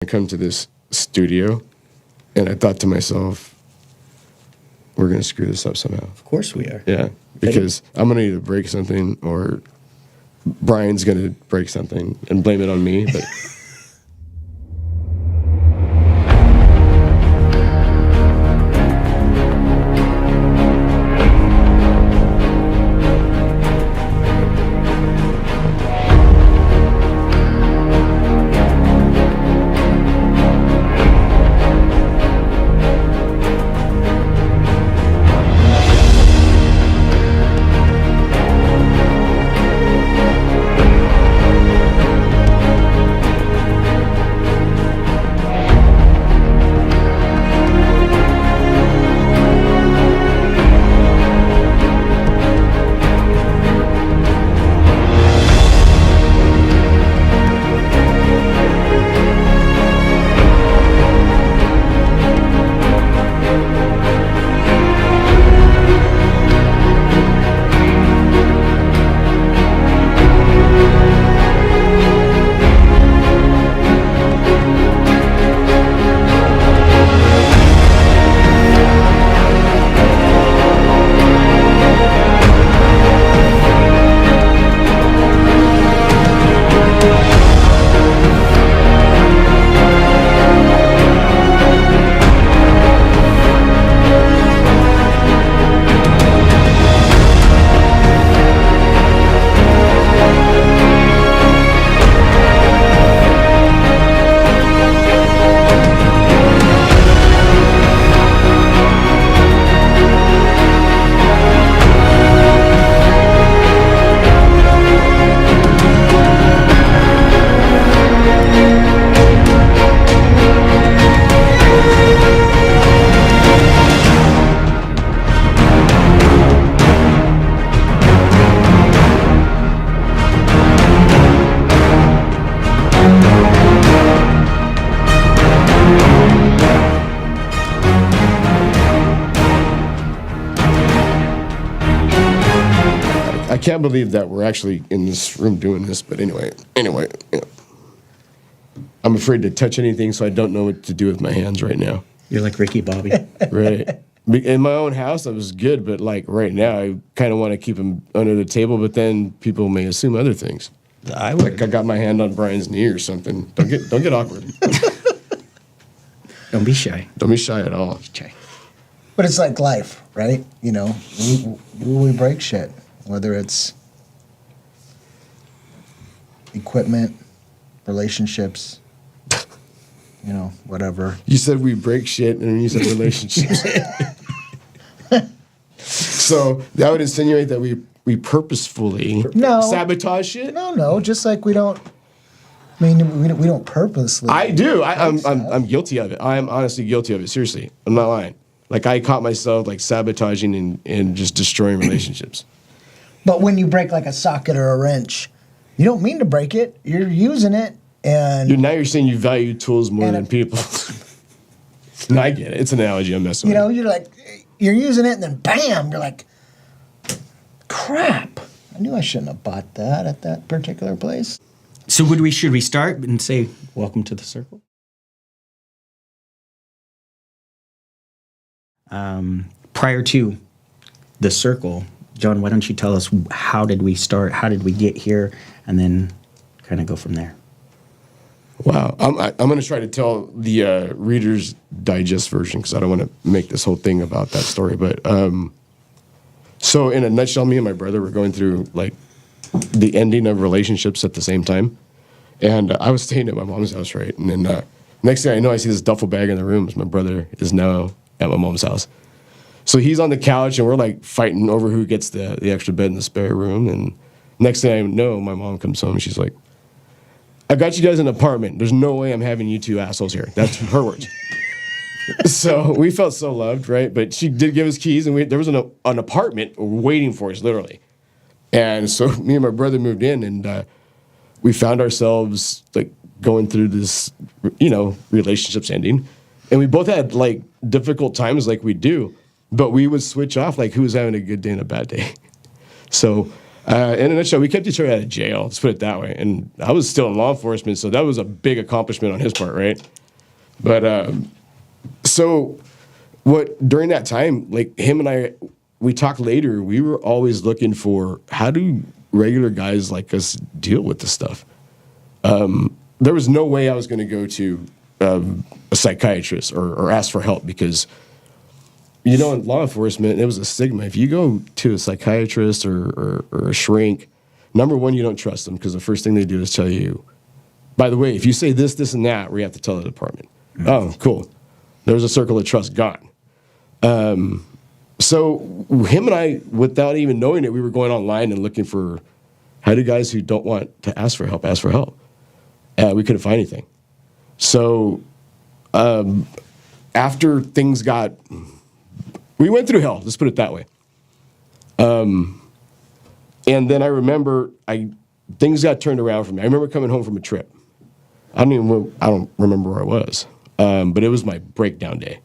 I come to this studio, and I thought to myself, we're going to screw this up somehow. Of course we are. Yeah, because I'm going to either break something or Brian's going to break something and blame it on me. But I can't believe that we're actually in this room doing this. But anyway, I'm afraid to touch anything, so I don't know what to do with my hands right now. You're like Ricky Bobby. Right. In my own house, I was good, but like right now, I kind of want to keep them under the table, but then people may assume other things. I would. Like I got my hand on Brian's knee or something. Don't get awkward. Don't be shy. Don't be shy at all. Shy. But it's like life, right? You know, we break shit, whether it's equipment, relationships, you know, whatever. You said we break shit, and then you said relationships. So that would insinuate that we purposefully sabotage shit? No, just like we don't. I mean, we don't purposely. I do. I'm guilty of it. I am honestly guilty of it. Seriously, I'm not lying. Like I caught myself like sabotaging and just destroying relationships. But when you break like a socket or a wrench, you don't mean to break it. You're using it, and Now you're saying you value tools more than people. No, I get it. It's an analogy. I'm messing with. you know, you're using it, and then bam, you're like, crap. I knew I shouldn't have bought that at that particular place. So should we start and say, welcome to the circle? Prior to the circle, John, why don't you tell us how did we start? How did we get here? And then kind of go from there. Wow. I'm going to try to tell the Reader's Digest version because I don't want to make this whole thing about that story. But so in a nutshell, me and my brother were going through like the ending of relationships at the same time. And I was staying at my mom's house, right? And then next thing I know, I see this duffel bag in the room. My brother is now at my mom's house. So he's on the couch, and we're like fighting over who gets the extra bed in the spare room. And next thing I know, my mom comes home, and she's like, I got you guys an apartment. There's no way I'm having you two assholes here. That's her words. So we felt so loved, right? But she did give us keys, and there was an apartment waiting for us, literally. And so me and my brother moved in, and we found ourselves like going through this, relationships ending. And we both had like difficult times like we do, but we would switch off like who was having a good day and a bad day. So In a nutshell, we kept each other out of jail. Let's put it that way. And I was still in law enforcement, so that was a big accomplishment on his part, right? But so what during that time, like him and I, we talked later. We were always looking for how do regular guys like us deal with this stuff. There was no way I was going to go to a psychiatrist or ask for help because, you know, in law enforcement, it was a stigma. If you go to a psychiatrist or a shrink, number one, you don't trust them because the first thing they do is tell you, by the way, if you say this, this, and that, we have to tell the department. Mm-hmm. Oh, cool. There's a circle of trust gone. So him and I, without even knowing it, we were going online and looking for how do guys who don't want to ask for help ask for help. We couldn't find anything. So after things got, we went through hell. Let's put it that way. And then I remember things got turned around for me. I remember coming home from a trip. I don't remember where I was, but it was my breakdown day.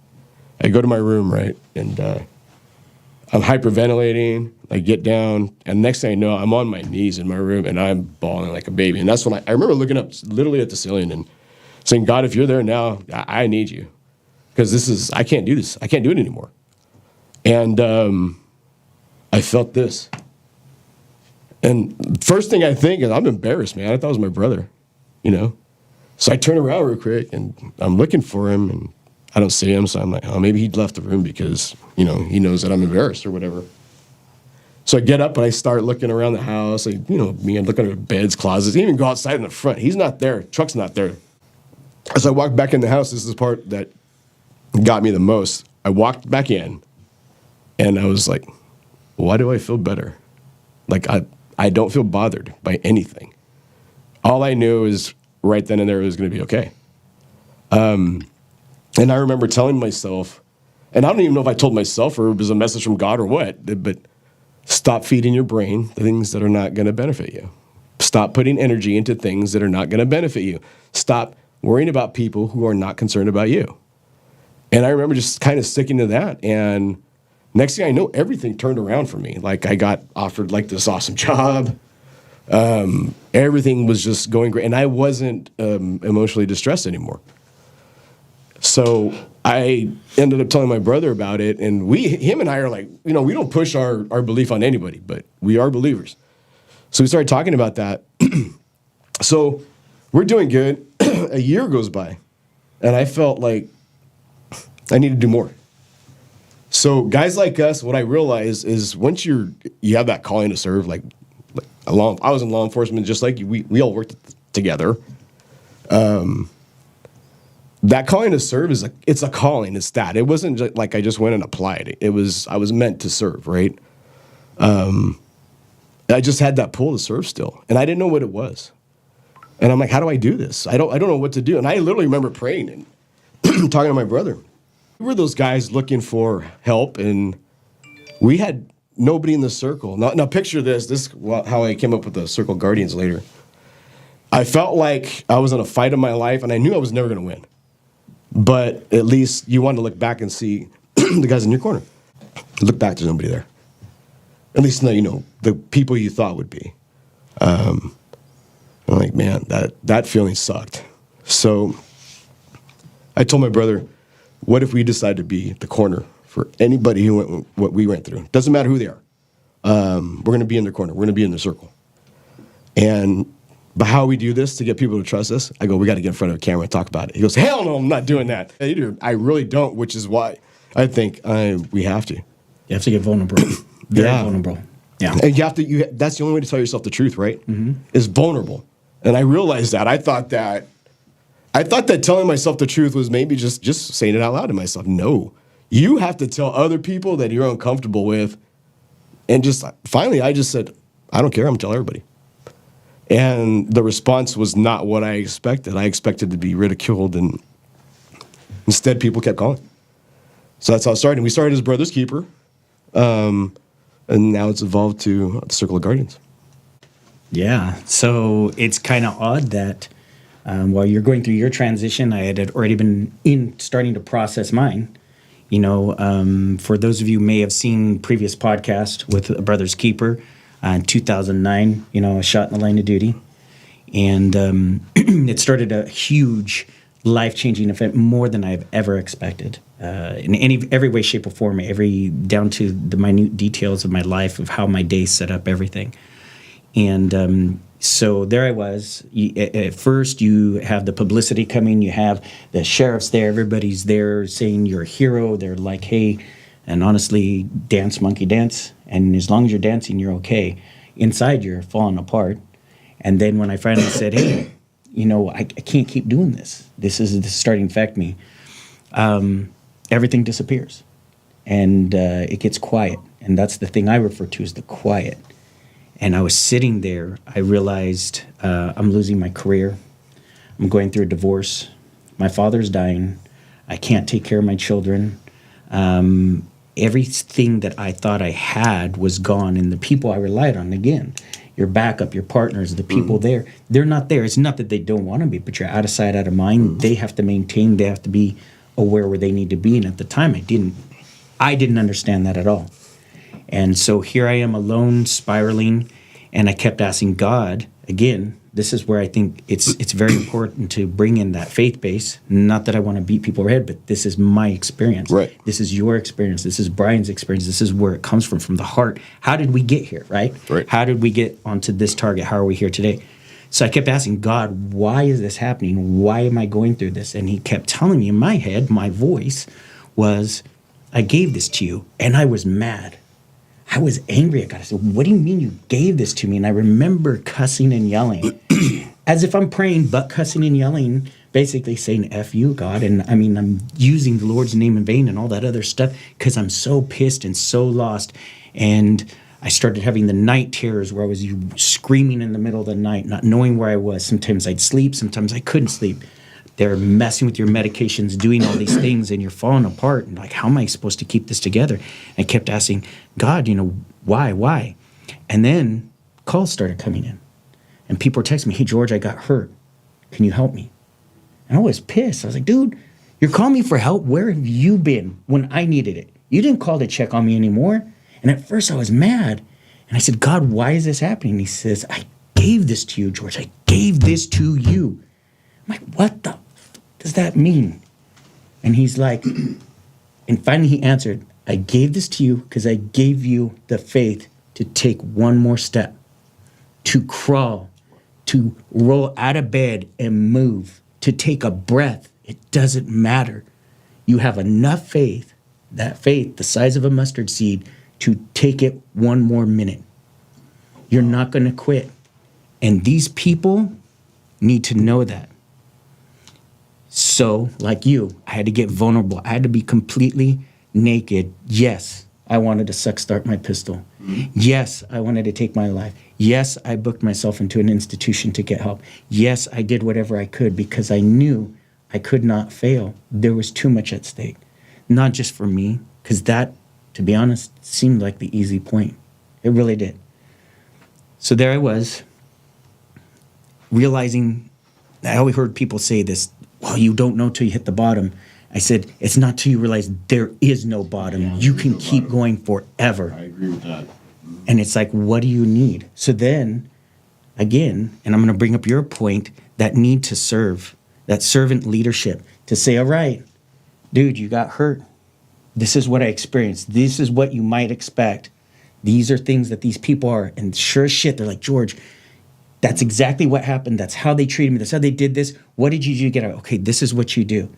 I go to my room, right, and I'm hyperventilating. I get down, and next thing I know, I'm on my knees in my room, and I'm bawling like a baby. And that's when I remember looking up literally at the ceiling and saying, God, if you're there now, I need you. Because I can't do this. I can't do it anymore. And I felt this. And first thing I think is, I'm embarrassed, man. I thought it was my brother, you know? So I turn around real quick, and I'm looking for him, and I don't see him. So I'm like, oh, maybe he left the room because, you know, he knows that I'm embarrassed or whatever. So I get up, and I start looking around the house. I'm looking under beds, closets. I even go outside in the front. He's not there. Truck's not there. As I walk back in the house, this is the part that got me the most. I walked back in, and I was like, why do I feel better? Like, I don't feel bothered by anything. All I knew is right then and there it was going to be okay. And I remember telling myself, and I don't even know if I told myself or it was a message from God or what, but stop feeding your brain the things that are not going to benefit you. Stop putting energy into things that are not going to benefit you. Stop worrying about people who are not concerned about you. And I remember just kind of sticking to that. And next thing I know, everything turned around for me. Like I got offered like this awesome job. Everything was just going great. And I wasn't emotionally distressed anymore. So I ended up telling my brother about it. And him and I are like, we don't push our belief on anybody, but we are believers. So we started talking about that. So we're doing good. A year goes by. And I felt like I need to do more. So guys like us, what I realized is once you have that calling to serve, I was in law enforcement just like you. We all worked together. That calling to serve it's a calling. It's that. It wasn't just like I just went and applied. I was meant to serve, right? I just had that pull to serve still, and I didn't know what it was. And I'm like, how do I do this? I don't know what to do. And I literally remember praying and talking to my brother. We were those guys looking for help, and we had nobody in the circle. Now picture this. This is how I came up with the Circle Guardians later. I felt like I was in a fight of my life, and I knew I was never going to win. But at least you want to look back and see the guys in your corner. Look back, there's nobody there. At least the people you thought would be. I'm like, man, that feeling sucked. So I told my brother, what if we decide to be the corner for anybody who went what we went through? Doesn't matter who they are. We're going to be in their corner. We're going to be in their circle. But how we do this to get people to trust us, I go, we got to get in front of a camera and talk about it. He goes, hell no, I'm not doing that. I really don't, which is why I think we have to. You have to get vulnerable. Very vulnerable. Yeah. And that's the only way to tell yourself the truth, right? Mm-hmm. Is vulnerable. And I realized that. I thought that telling myself the truth was maybe just saying it out loud to myself. No. You have to tell other people that you're uncomfortable with. And finally, I just said, I don't care. I'm going to tell everybody. And the response was not what I expected. I expected to be ridiculed, and instead people kept calling. So that's how it started. And we started as Brother's Keeper, and now it's evolved to the Circle of Guardians. Yeah, so it's kind of odd that while you're going through your transition, I had already been starting to process mine. For those of you who may have seen previous podcast with Brother's Keeper, In 2009, I was shot in the line of duty. And it started a huge life-changing event, more than I've ever expected. In every way, shape, or form, down to the minute details of my life, of how my day set up, everything. And so there I was. At first, you have the publicity coming. You have the sheriffs there. Everybody's there saying you're a hero. They're like, hey, and honestly, dance, monkey dance. And as long as you're dancing, you're okay. Inside, you're falling apart. And then when I finally said, hey, I can't keep doing this. This is starting to affect me. Everything disappears. And it gets quiet. And that's the thing I refer to as the quiet. And I was sitting there. I realized I'm losing my career. I'm going through a divorce. My father's dying. I can't take care of my children. Everything that I thought I had was gone. And the people I relied on, again, your backup, your partners, the people there, they're not there. It's not that they don't want to be, but you're out of sight, out of mind. They have to maintain, they have to be aware where they need to be. And at the time, I didn't understand that at all. And so here I am alone, spiraling, and I kept asking God, again, this is where I think it's very important to bring in that faith base. Not that I want to beat people over the head, but this is my experience. Right. This is your experience. This is Brian's experience. This is where it comes from the heart. How did we get here, right? Right. How did we get onto this target? How are we here today? So I kept asking God, why is this happening? Why am I going through this? And he kept telling me in my head, my voice was, I gave this to you, and I was mad. I was angry at God. I said, what do you mean you gave this to me? And I remember cussing and yelling as if I'm praying, but cussing and yelling, basically saying, F you, God. And I mean, I'm using the Lord's name in vain and all that other stuff because I'm so pissed and so lost. And I started having the night terrors where I was screaming in the middle of the night, not knowing where I was. Sometimes I'd sleep. Sometimes I couldn't sleep. They're messing with your medications, doing all these things, and you're falling apart. And like, how am I supposed to keep this together? And I kept asking God, why? And then calls started coming in. And people were texting me, hey, George, I got hurt. Can you help me? And I was pissed. I was like, dude, you're calling me for help? Where have you been when I needed it? You didn't call to check on me anymore. And at first I was mad. And I said, God, why is this happening? And he says, I gave this to you, George. I gave this to you. I'm like, what the does that mean? And he's like, and finally he answered, I gave this to you because I gave you the faith to take one more step, to crawl, to roll out of bed and move, to take a breath. It doesn't matter. You have enough faith, that faith the size of a mustard seed, to take it one more minute. You're not going to quit. And these people need to know that. So, like you, I had to get vulnerable. I had to be completely naked. Yes, I wanted to start my pistol. Yes, I wanted to take my life. Yes, I booked myself into an institution to get help. Yes, I did whatever I could because I knew I could not fail. There was too much at stake. Not just for me, because that, to be honest, seemed like the easy point. It really did. So there I was, realizing, I always heard people say this, well, you don't know till you hit the bottom. I said, it's not till you realize there is no bottom. Yeah, you can keep going forever. I agree with that. And it's like, what do you need? So then, again, and I'm going to bring up your point, that need to serve, that servant leadership, to say, all right, dude, you got hurt. This is what I experienced. This is what you might expect. These are things that these people are. And sure as shit, they're like, George, that's exactly what happened. That's how they treated me. That's how they did this. What did you do to get out? Okay, this is what you do.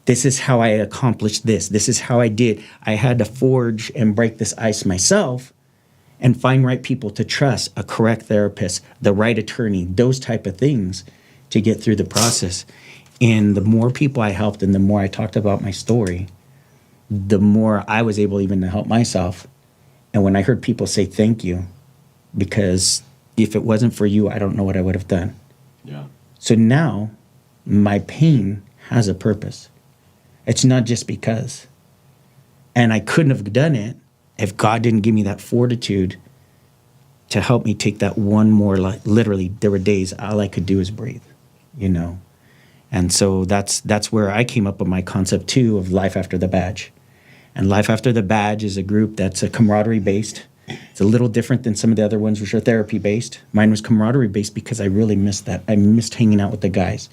This is how I accomplished this. This is how I did. I had to forge and break this ice myself and find right people to trust, a correct therapist, the right attorney, those type of things to get through the process. And the more people I helped and the more I talked about my story, the more I was able even to help myself. And when I heard people say thank you, because if it wasn't for you, I don't know what I would have done. Yeah. So now my pain has a purpose. It's not just because. And I couldn't have done it if God didn't give me that fortitude to help me take that one more, like literally there were days all I could do is breathe, And so that's where I came up with my concept too of Life After the Badge. And Life After the Badge is a group that's a camaraderie based. It's a little different than some of the other ones, which are therapy-based. Mine was camaraderie-based because I really missed that. I missed hanging out with the guys.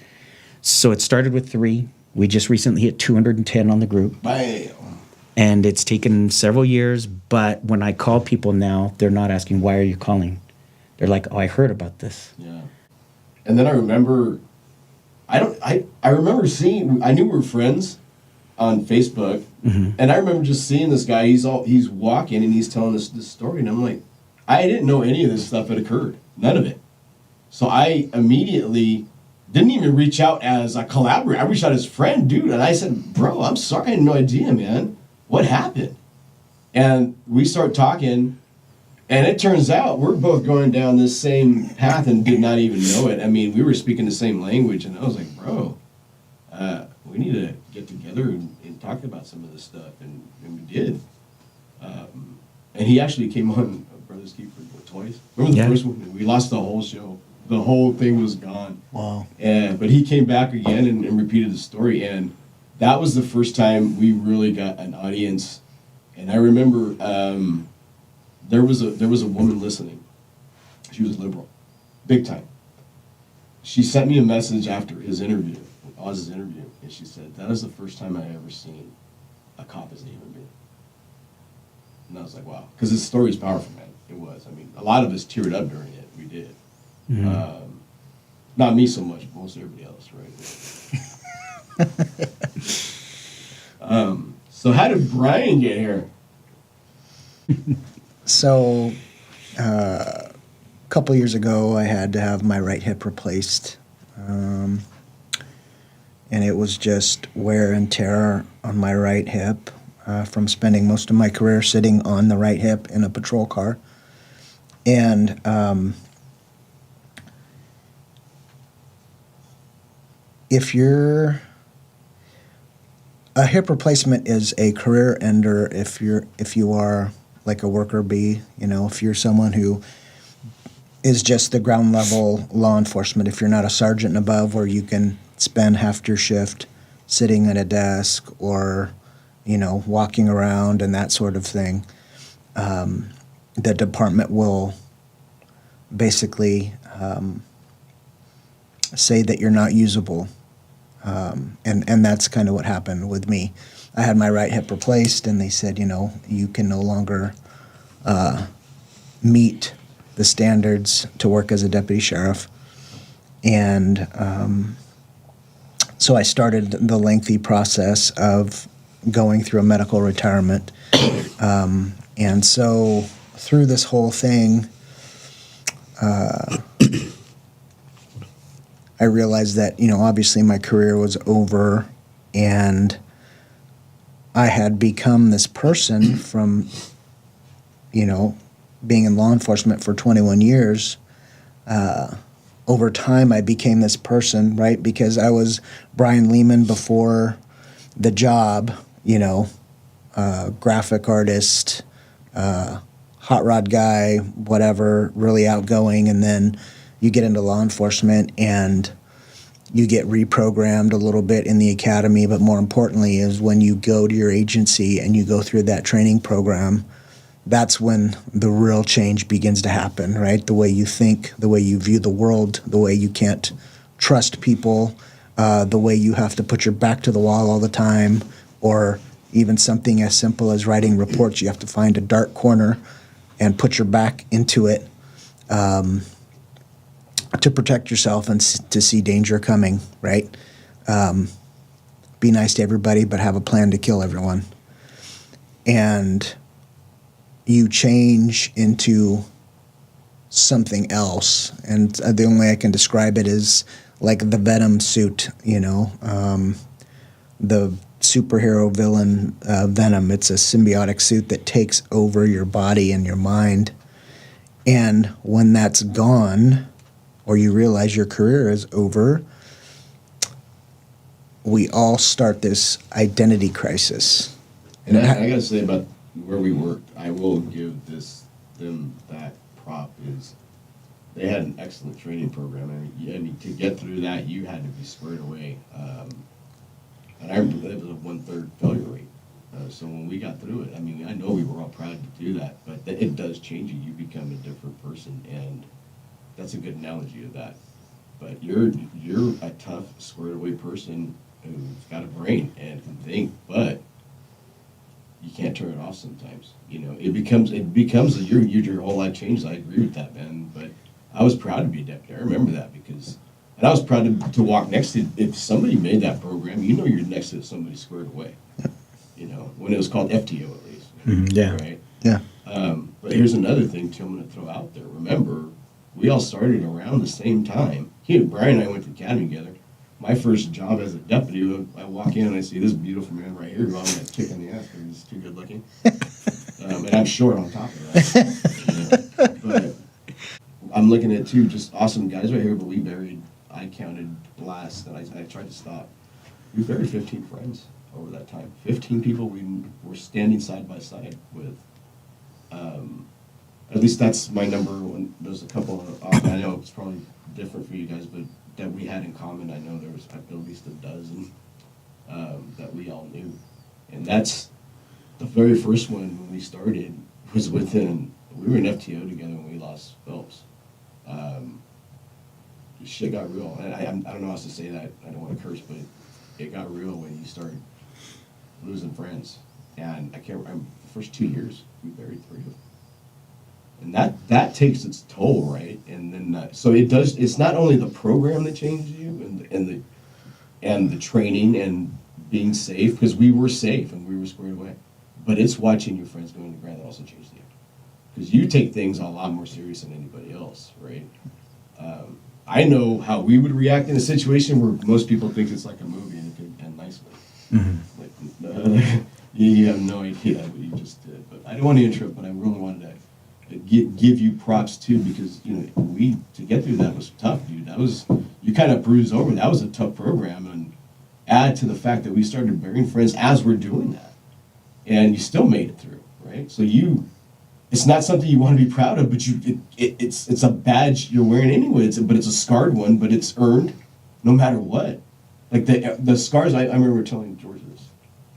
So it started with 3. We just recently hit 210 on the group. Bam. And it's taken several years, but when I call people now, they're not asking, why are you calling? They're like, oh, I heard about this. Yeah. And then I remember, I remember seeing, I knew we were friends on Facebook, and I remember just seeing this guy. He's walking and he's telling us this story, and I'm like, I didn't know any of this stuff had occurred, none of it. So I immediately didn't even reach out as a collaborator. I reached out as friend, dude, and I said, bro, I'm sorry, I had no idea, man. What happened? And we start talking, and it turns out we're both going down this same path and did not even know it. I mean, we were speaking the same language, and I was like, bro, we need to get together and talk about some of this stuff, and we did. And he actually came on Brothers Keeper twice. Remember the first one? We lost the whole show. The whole thing was gone. Wow. But he came back again and repeated the story, and that was the first time we really got an audience. And I remember there was a woman listening. She was liberal, big time. She sent me a message after his interview, Oz's interview, and she said, that is the first time I ever seen a cop as a human being. And I was like, wow, because his story is powerful, man. It was. I mean, a lot of us teared up during it. We did. Not me so much, but most everybody else, right? So how did Brian get here? So, a couple years ago, I had to have my right hip replaced. And it was just wear and tear on my right hip from spending most of my career sitting on the right hip in a patrol car. And a hip replacement is a career ender if you are like a worker bee, if you're someone who is just the ground level law enforcement, if you're not a sergeant and above where you can spend half your shift sitting at a desk or, walking around and that sort of thing, the department will basically say that you're not usable. And that's kind of what happened with me. I had my right hip replaced, and they said, you can no longer meet the standards to work as a deputy sheriff. And so I started the lengthy process of going through a medical retirement. And so through this whole thing, I realized that, obviously my career was over, and I had become this person from, being in law enforcement for 21 years. Over time, I became this person, right? Because I was Brian Lehman before the job, graphic artist, hot rod guy, whatever, really outgoing, and then you get into law enforcement and you get reprogrammed a little bit in the academy, but more importantly is when you go to your agency and you go through that training program, that's when the real change begins to happen, right? The way you think, the way you view the world, the way you can't trust people, the way you have to put your back to the wall all the time, or even something as simple as writing reports. You have to find a dark corner and put your back into it to protect yourself and to see danger coming, right? Be nice to everybody, but have a plan to kill everyone. And you change into something else. And the only way I can describe it is like the Venom suit, the superhero villain Venom. It's a symbiotic suit that takes over your body and your mind. And when that's gone, or you realize your career is over, we all start this identity crisis. And I gotta say about where we worked, I will give them that prop is they had an excellent training program. I mean, to get through that, you had to be squared away. And I remember that was a 1/3 failure rate. So when we got through it, I mean, I know we were all proud to do that, but it does change you. You become a different person, and that's a good analogy of that. But you're a tough, squared away person who's got a brain and can think, but you can't turn it off sometimes. You know, it becomes your whole life changes. I agree with that, man. But I was proud to be a deputy. I remember that because, and I was proud to walk next to. If somebody made that program, you know, you're next to somebody squared away. You know, when it was called FTO at least. Yeah. Right. Yeah. But here's another thing too. I'm going to throw out there. Remember, we all started around the same time. Brian and I went to academy together. My first job as a deputy, I walk in and I see this beautiful man right here who I'm going to kick in the ass because he's too good looking. And I'm short on top of that. You know? But I'm looking at two just awesome guys right here, but I counted last, and I tried to stop. We buried 15 friends over that time. 15 people we were standing side by side with. At least that's my number. There's a couple of, I know it's probably different for you guys, but that we had in common, I know there was at least a dozen that we all knew. And that's the very first one when we started was we were in FTO together when we lost Phelps. Shit got real. And I don't know how else to say that. I don't want to curse, but it got real when you started losing friends. And I can't remember, the first 2 years, we buried 3 of them. And that takes its toll, right? And then so it does. It's not only the program that changes you, and the training and being safe, because we were safe and we were squared away, but it's watching your friends go into the ground that also changes you, because you take things a lot more serious than anybody else, right? I know how we would react in a situation where most people think it's like a movie and it could end nicely. Mm-hmm. Like, you have no idea what you just did. But I don't want to interrupt, but I really wanted to give you props too, because you know to get through that was tough, dude. That was, you kind of bruised over. That was a tough program, and add to the fact that we started burying friends as we're doing that, and you still made it through, right? So it's not something you want to be proud of, but it's a badge you're wearing anyway. But it's a scarred one, but it's earned, no matter what. Like the scars, I remember telling George this.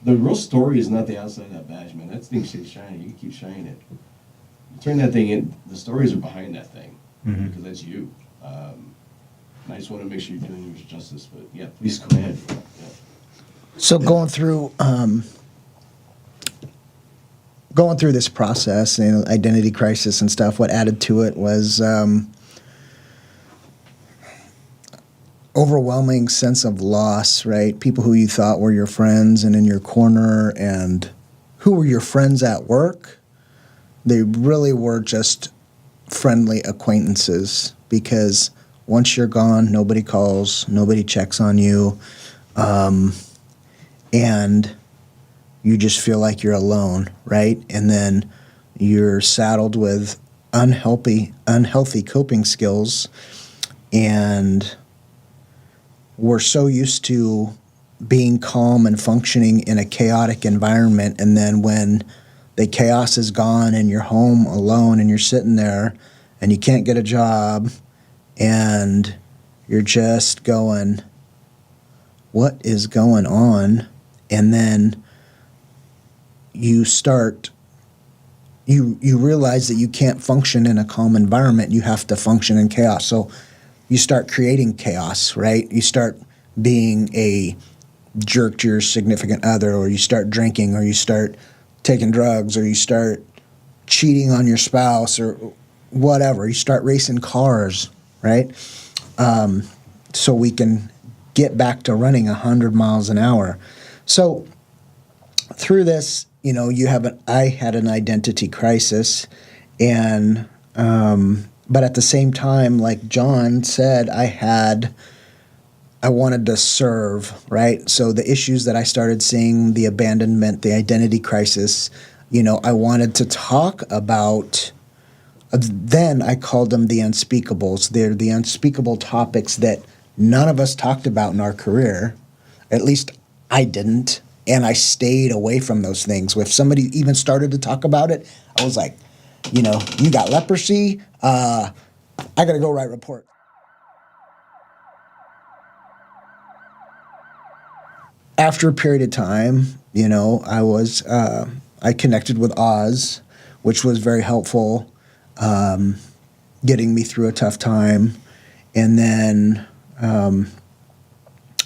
The real story is not the outside of that badge, man. That thing stays shiny. You can keep shining it. You turn that thing in. The stories are behind that thing, because that's you. And I just want to make sure you're doing yours justice. But yeah, please go ahead. Yeah. So going through this process and identity crisis and stuff, what added to it was overwhelming sense of loss, right? People who you thought were your friends and in your corner, and who were your friends at work, they really were just friendly acquaintances, because once you're gone, nobody calls, nobody checks on you, and you just feel like you're alone, right? And then you're saddled with unhealthy coping skills, and we're so used to being calm and functioning in a chaotic environment, and then when the chaos is gone and you're home alone and you're sitting there and you can't get a job and you're just going, what is going on? And then you realize that you can't function in a calm environment. You have to function in chaos. So you start creating chaos, right? You start being a jerk to your significant other, or you start drinking, or you start taking drugs, or you start cheating on your spouse, or whatever. You start racing cars, right? So we can get back to running 100 miles an hour. So through this, I had an identity crisis, and but at the same time, like John said, I wanted to serve, right? So the issues that I started seeing, the abandonment, the identity crisis, I wanted to talk about. Then I called them the unspeakables. They're the unspeakable topics that none of us talked about in our career. At least I didn't. And I stayed away from those things. If somebody even started to talk about it, I was like, you got leprosy? I got to go write a report. after a period of time, I connected with Oz, which was very helpful, getting me through a tough time. And then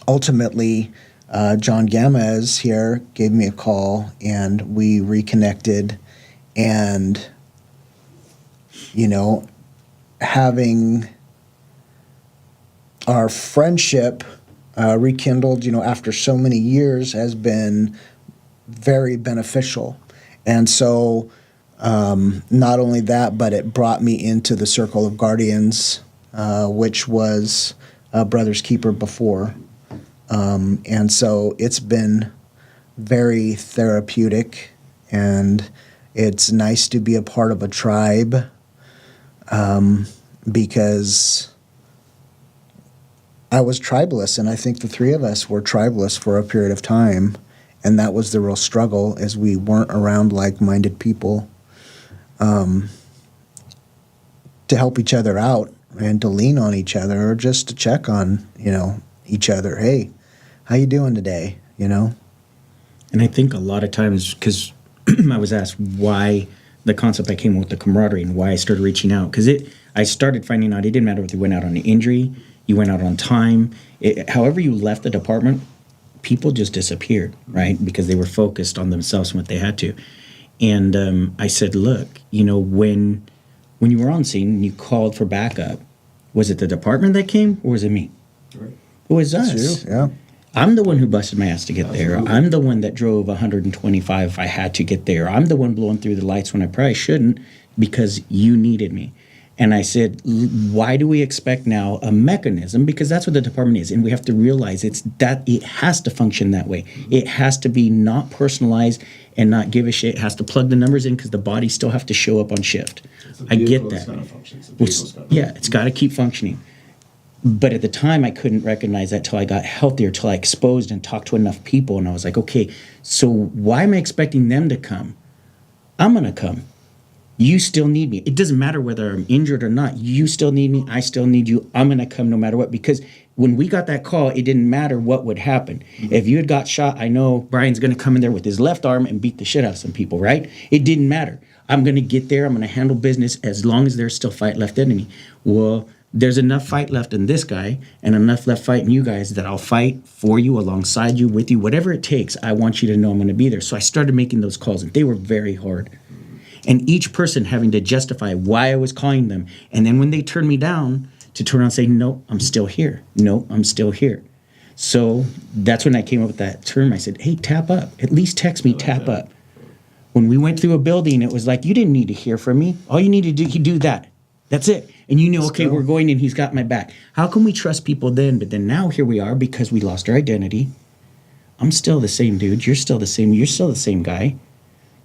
ultimately, John Gamez here gave me a call, and we reconnected. And, having our friendship rekindled, after so many years has been very beneficial. And so not only that, but it brought me into the Circle of Guardians, which was Brother's Keeper before. And so it's been very therapeutic, and it's nice to be a part of a tribe, because I was tribeless, and I think the three of us were tribeless for a period of time, and that was the real struggle, as we weren't around like-minded people to help each other out and to lean on each other, or just to check on each other. Hey, how you doing today? And I think a lot of times, because I was asked why the concept I came with the camaraderie and why I started reaching out, because I started finding out it didn't matter if you went out on an injury, you went out on time, however you left the department, people just disappeared, right? Because they were focused on themselves and what they had to. And I said, look, when you were on scene and you called for backup, was it the department that came, or was it me? Right. It was us. It's you, yeah. I'm the one who busted my ass to get there. I'm the one that drove 125 if I had to get there. I'm the one blowing through the lights when I probably shouldn't, because you needed me. And I said, why do we expect now a mechanism? Because that's what the department is. And we have to realize it has to function that way. It has to be not personalized and not give a shit. It has to plug the numbers in, because the bodies still have to show up on shift. I get that. It's got to keep functioning. But at the time, I couldn't recognize that till I got healthier, till I exposed and talked to enough people. And I was like, okay, so why am I expecting them to come? I'm going to come. You still need me. It doesn't matter whether I'm injured or not. You still need me. I still need you. I'm going to come no matter what. Because when we got that call, it didn't matter what would happen. If you had got shot, I know Brian's going to come in there with his left arm and beat the shit out of some people, right? It didn't matter. I'm going to get there. I'm going to handle business as long as there's still fight left in me. Well, there's enough fight left in this guy and enough left fight in you guys that I'll fight for you, alongside you, with you, whatever it takes. I want you to know I'm going to be there. So I started making those calls, and they were very hard. And each person having to justify why I was calling them. And then when they turned me down, to turn around and say, no, I'm still here. No, I'm still here. So that's when I came up with that term. I said, hey, tap up. At least text me, tap up. When we went through a building, it was like, you didn't need to hear from me. All you need to do, you do that. That's it. And you know, okay, we're going and he's got my back. How can we trust people then? But then now here we are, because we lost our identity. I'm still the same dude. You're still the same. You're still the same guy.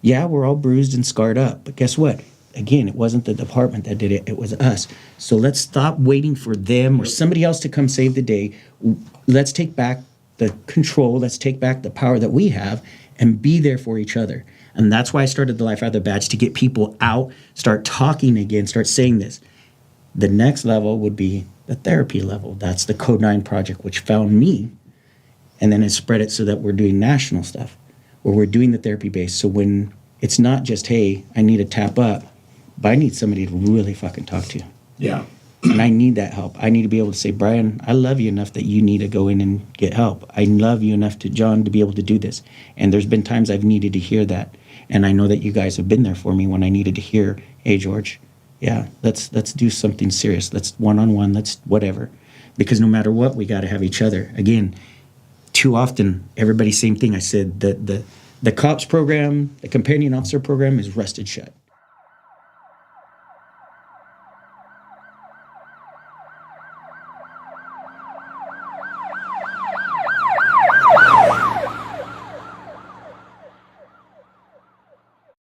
Yeah, we're all bruised and scarred up. But guess what? Again, it wasn't the department that did it. It was us. So let's stop waiting for them or somebody else to come save the day. Let's take back the control. Let's take back the power that we have and be there for each other. And that's why I started the Life After Badge, to get people out, start talking again, start saying this. The next level would be the therapy level. That's the Code 9 project, which found me, and then it spread it so that we're doing national stuff, where we're doing the therapy base. So when it's not just, hey, I need to tap up, but I need somebody to really fucking talk to. Yeah. And I need that help. I need to be able to say, Brian, I love you enough that you need to go in and get help. I love you enough to, John, to be able to do this. And there's been times I've needed to hear that. And I know that you guys have been there for me when I needed to hear, hey, George, yeah, let's do something serious. Let's one-on-one, let's whatever. Because no matter what, we got to have each other. Again, too often, everybody, same thing. I said, the COPS program, the companion officer program is rusted shut.